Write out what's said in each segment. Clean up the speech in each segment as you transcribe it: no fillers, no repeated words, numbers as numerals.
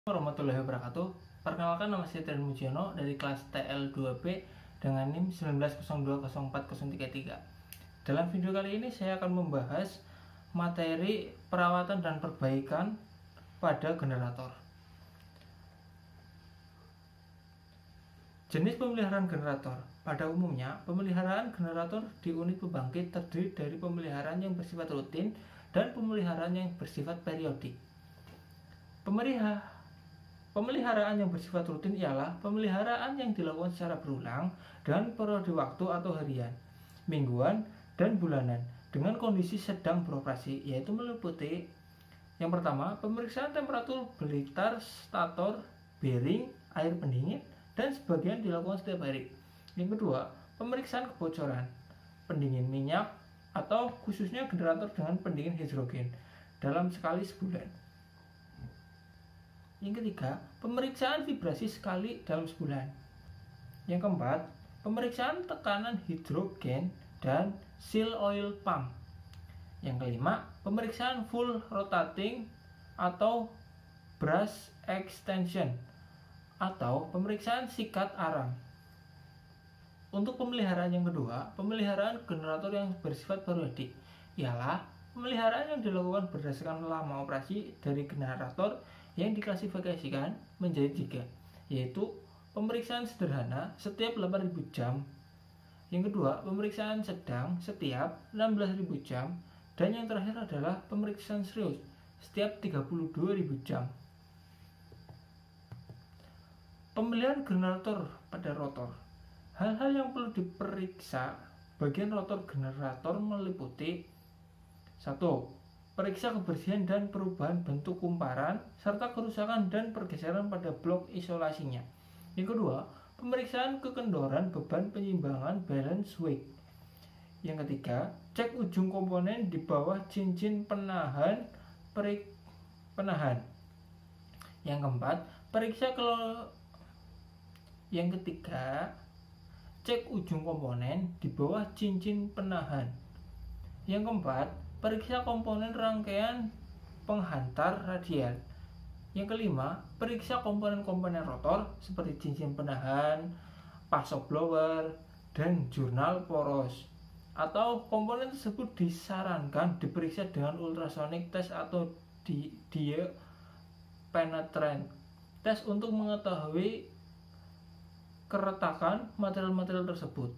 Warahmatullahi wabarakatuh. Perkenalkan, nama saya Trian Mujiono dari kelas TL2B dengan NIM 19020403. Dalam video kali ini saya akan membahas materi perawatan dan perbaikan pada generator. Jenis pemeliharaan generator. Pada umumnya, pemeliharaan generator di unit pembangkit terdiri dari pemeliharaan yang bersifat rutin dan pemeliharaan yang bersifat periodik. Pemeliharaan yang bersifat rutin ialah pemeliharaan yang dilakukan secara berulang dan periode waktu atau harian, mingguan, dan bulanan dengan kondisi sedang beroperasi, yaitu meliputi yang pertama, pemeriksaan temperatur blitar, stator, bearing, air pendingin, dan sebagian dilakukan setiap hari. Yang kedua, pemeriksaan kebocoran, pendingin minyak, atau khususnya generator dengan pendingin hidrogen dalam sekali sebulan. Yang ketiga, pemeriksaan vibrasi sekali dalam sebulan. Yang keempat, pemeriksaan tekanan hidrogen dan seal oil pump. Yang kelima, pemeriksaan full rotating atau brush extension atau pemeriksaan sikat arang. Untuk pemeliharaan yang kedua, pemeliharaan generator yang bersifat periodik ialah pemeliharaan yang dilakukan berdasarkan lama operasi dari generator yang diklasifikasikan menjadi 3, yaitu pemeriksaan sederhana setiap 8.000 jam, yang kedua pemeriksaan sedang setiap 16.000 jam, dan yang terakhir adalah pemeriksaan serius setiap 32.000 jam. Pemeliharaan generator pada rotor. Hal-hal yang perlu diperiksa bagian rotor generator meliputi 1. Periksa kebersihan dan perubahan bentuk kumparan serta kerusakan dan pergeseran pada blok isolasinya. Yang kedua, pemeriksaan kekendoran beban penyimbangan balance weight. Yang ketiga, cek ujung komponen di bawah cincin penahan penahan. Yang keempat, Yang ketiga, cek ujung komponen di bawah cincin penahan. Yang keempat, periksa komponen rangkaian penghantar radial. Yang kelima, periksa komponen-komponen rotor seperti cincin penahan, pasok blower, dan jurnal poros. Atau komponen tersebut disarankan diperiksa dengan ultrasonic test atau dia penetrant test untuk mengetahui keretakan material-material tersebut.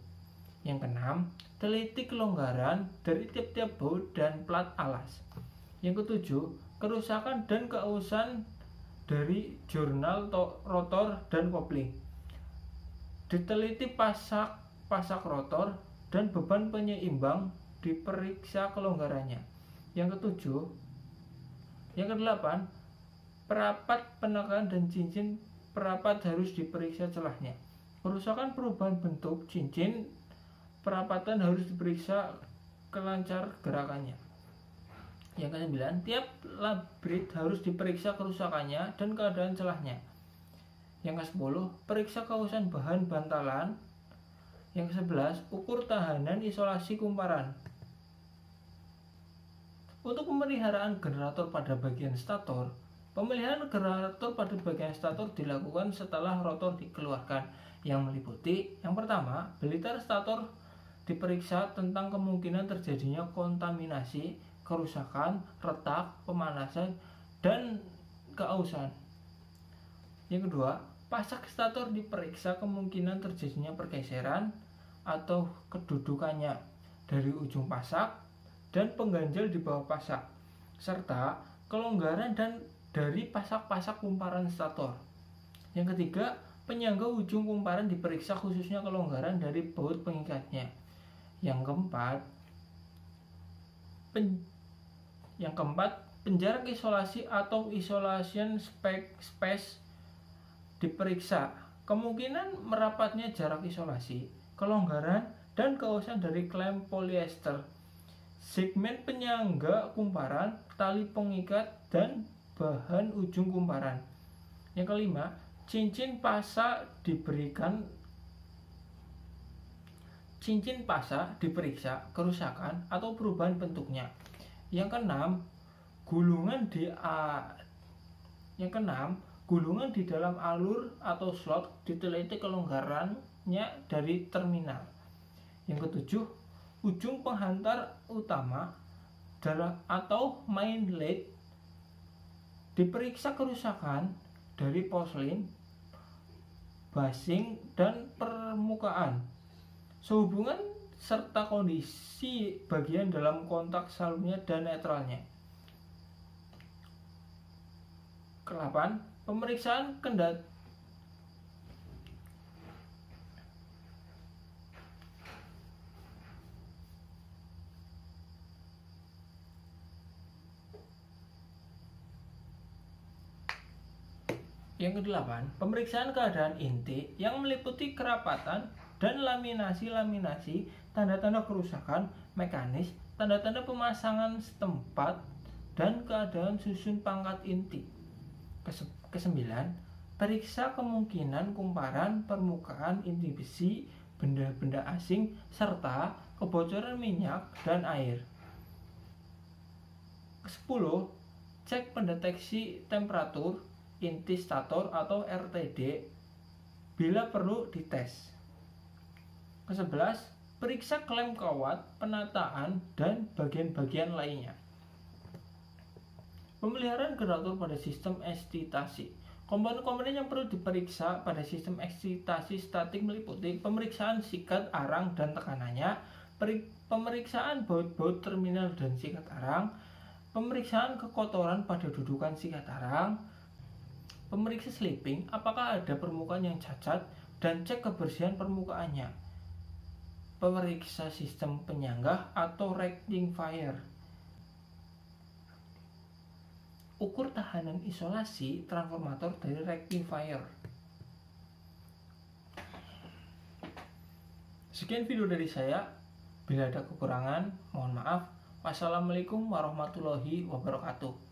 Yang keenam, teliti kelonggaran dari tiap-tiap baut dan plat alas. Yang ketujuh, kerusakan dan keausan dari jurnal rotor dan kopling. Diteliti pasak rotor dan beban penyeimbang, diperiksa kelonggarannya. Yang kedelapan, perapat penekan dan cincin perapat harus diperiksa celahnya. Kerusakan perubahan bentuk cincin perapatan harus diperiksa kelancar gerakannya. Yang ke-9, tiap labrit harus diperiksa kerusakannya dan keadaan celahnya. Yang ke-10, periksa keausan bahan bantalan. Yang ke-11, ukur tahanan isolasi kumparan. Untuk pemeliharaan generator pada bagian stator, pemeliharaan generator pada bagian stator dilakukan setelah rotor dikeluarkan, yang meliputi yang pertama, blitar stator diperiksa tentang kemungkinan terjadinya kontaminasi, kerusakan, retak, pemanasan, dan keausan. Yang kedua, pasak stator diperiksa kemungkinan terjadinya pergeseran atau kedudukannya dari ujung pasak dan pengganjal di bawah pasak, serta kelonggaran dan dari pasak-pasak kumparan stator. Yang ketiga, penyangga ujung kumparan diperiksa khususnya kelonggaran dari baut pengikatnya. Yang keempat, penjarak isolasi atau isolation space diperiksa. Kemungkinan merapatnya jarak isolasi, kelonggaran, dan keausan dari klem polyester, segmen penyangga kumparan, tali pengikat, dan bahan ujung kumparan. Yang kelima, cincin pasa diperiksa kerusakan atau perubahan bentuknya. Yang keenam, Gulungan di dalam alur atau slot diteliti kelonggarannya dari terminal. Yang ketujuh, ujung penghantar utama atau main lead diperiksa kerusakan dari porselin, basing, dan permukaan sehubungan serta kondisi bagian dalam kontak salurnya dan netralnya. Ke-8, pemeriksaan Yang ke-8, pemeriksaan keadaan inti yang meliputi kerapatan dan laminasi, tanda-tanda kerusakan mekanis, tanda-tanda pemasangan setempat, dan keadaan susun pangkat inti. Ke-9, periksa kemungkinan kumparan permukaan inti besi, benda-benda asing, serta kebocoran minyak dan air. Ke-10, cek pendeteksi temperatur inti stator atau RTD bila perlu dites. Ke-11, periksa klem kawat, penataan, dan bagian-bagian lainnya. Pemeliharaan generator pada sistem eksitasi. Komponen-komponen yang perlu diperiksa pada sistem eksitasi statik meliputi pemeriksaan sikat arang dan tekanannya, pemeriksaan baut-baut terminal dan sikat arang, pemeriksaan kekotoran pada dudukan sikat arang, pemeriksa slipping, apakah ada permukaan yang cacat, dan cek kebersihan permukaannya. Pemeriksa sistem penyanggah atau rectifier. Ukur tahanan isolasi transformator dari rectifier. Sekian video dari saya. Bila ada kekurangan, mohon maaf. Wassalamualaikum warahmatullahi wabarakatuh.